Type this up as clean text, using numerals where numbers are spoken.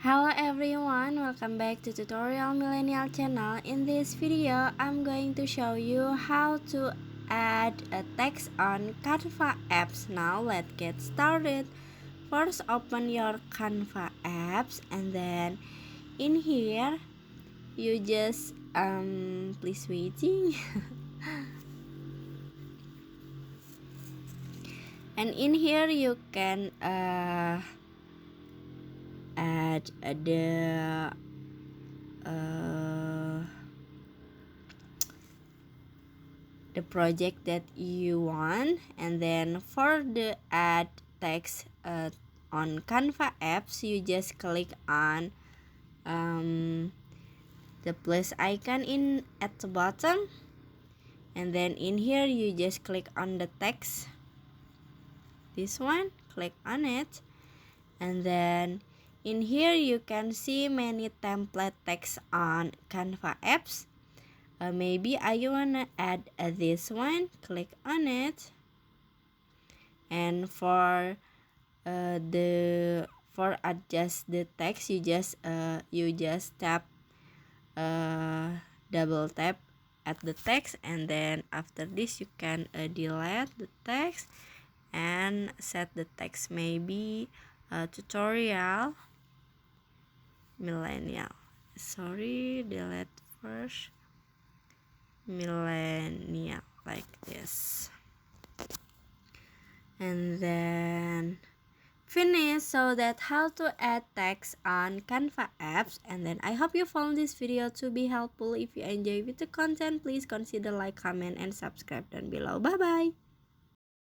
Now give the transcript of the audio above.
Hello everyone, welcome back to Tutorial Millennial channel. In this video, I'm going to show you how to add a text on Canva apps. Now let's get started. First, open your Canva apps and then in here, you just please waiting. And in here you can add the project that you want, and then for the add text on Canva apps, you just click on the plus icon in at the bottom, and then in here you just click on the text, this one, click on it, and then in here you can see many template text on Canva apps. Maybe I wanna add this one, click on it, and for adjust the text, you just tap double tap at the text, and then after this you can delete the text and set the text maybe tutorial millennial, delete first millennial, like this, and then finish. So that how to add text on Canva apps. And then I hope you found this video to be helpful. If you enjoy with the content, please consider like, comment, and subscribe down below. Bye bye.